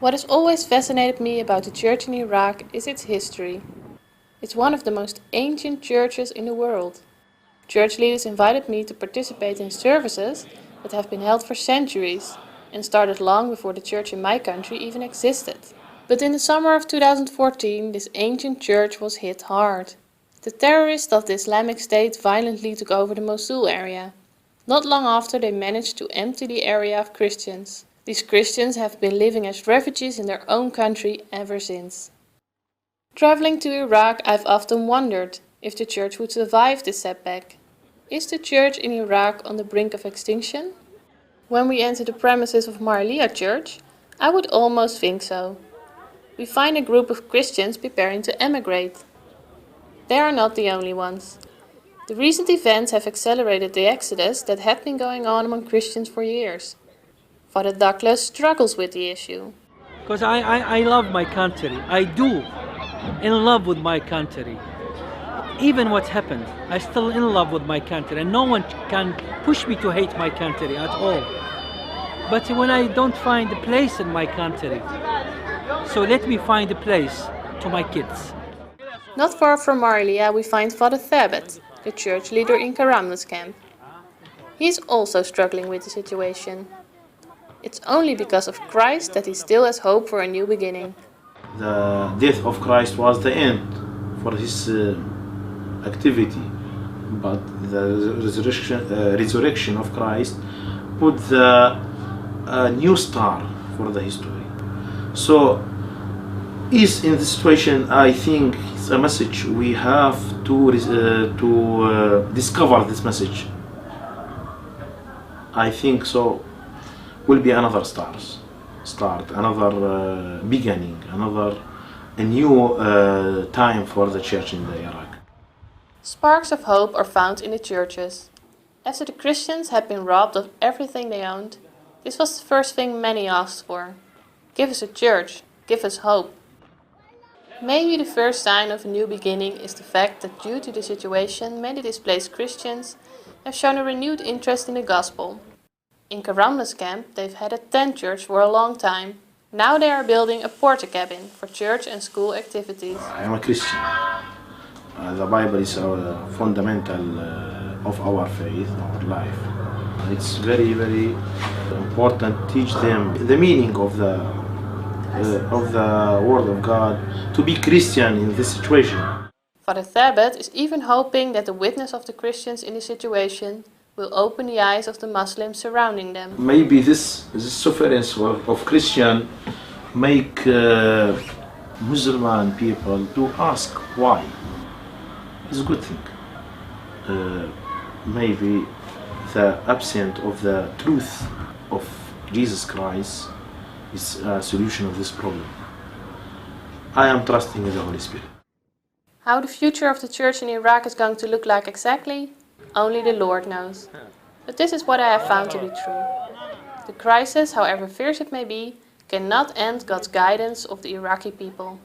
What has always fascinated me about the church in Iraq is its history. It's one of the most ancient churches in the world. Church leaders invited me to participate in services that have been held for centuries and started long before the church in my country even existed. But in the summer of 2014, this ancient church was hit hard. The terrorists of the Islamic State violently took over the Mosul area. Not long after, they managed to empty the area of Christians. These Christians have been living as refugees in their own country ever since. Traveling to Iraq, I've often wondered if the church would survive this setback. Is the church in Iraq on the brink of extinction? When we enter the premises of Marliya Church, I would almost think so. We find a group of Christians preparing to emigrate. They are not the only ones. The recent events have accelerated the exodus that had been going on among Christians for years. Father Douglas struggles with the issue. Because I love my country. I do. In love with my country. Even what happened, I still in love with my country, and no one can push me to hate my country at all. But when I don't find a place in my country, so let me find a place to my kids. Not far from Marliya, we find Father Thabet, the church leader in Karamlas camp. He is also struggling with the situation. It's only because of Christ that he still has hope for a new beginning. The death of Christ was the end for his activity, but the resurrection of Christ put a new star for the history. So, is in this situation, I think it's a message we have to discover this message. I think so. Will be another start, another beginning, a new time for the church in the Iraq. Sparks of hope are found in the churches. After the Christians had been robbed of everything they owned, this was the first thing many asked for. Give us a church, give us hope. Maybe the first sign of a new beginning is the fact that due to the situation, many displaced Christians have shown a renewed interest in the gospel. In Karamlas camp, they've had a tent church for a long time. Now they are building a porta cabin for church and school activities. I am a Christian. The Bible is fundamental of our faith, our life. It's very, very important to teach them the meaning of the Word of God, to be Christian in this situation. Father Thabet is even hoping that the witness of the Christians in the situation will open the eyes of the Muslims surrounding them. Maybe this sufferance of Christian make Muslim people to ask why. It's a good thing. Maybe the absence of the truth of Jesus Christ is a solution of this problem. I am trusting in the Holy Spirit. How the future of the church in Iraq is going to look like exactly, only the Lord knows. But this is what I have found to be true. The crisis, however fierce it may be, cannot end God's guidance of the Iraqi people.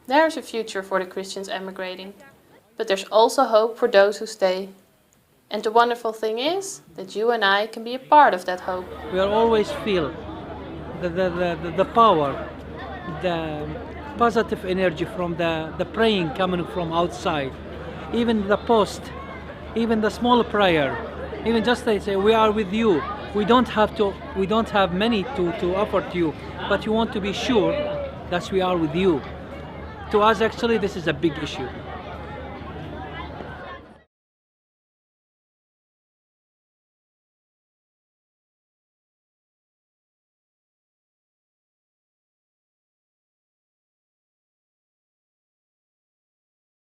There is a future for the Christians emigrating, but there's also hope for those who stay. And the wonderful thing is that you and I can be a part of that hope. We always feel the power, the positive energy from the praying coming from outside. Even the post, even the small prayer, even just they say, we are with you. We don't have many to offer to you, but you want to be sure that we are with you. To us, actually, this is a big issue.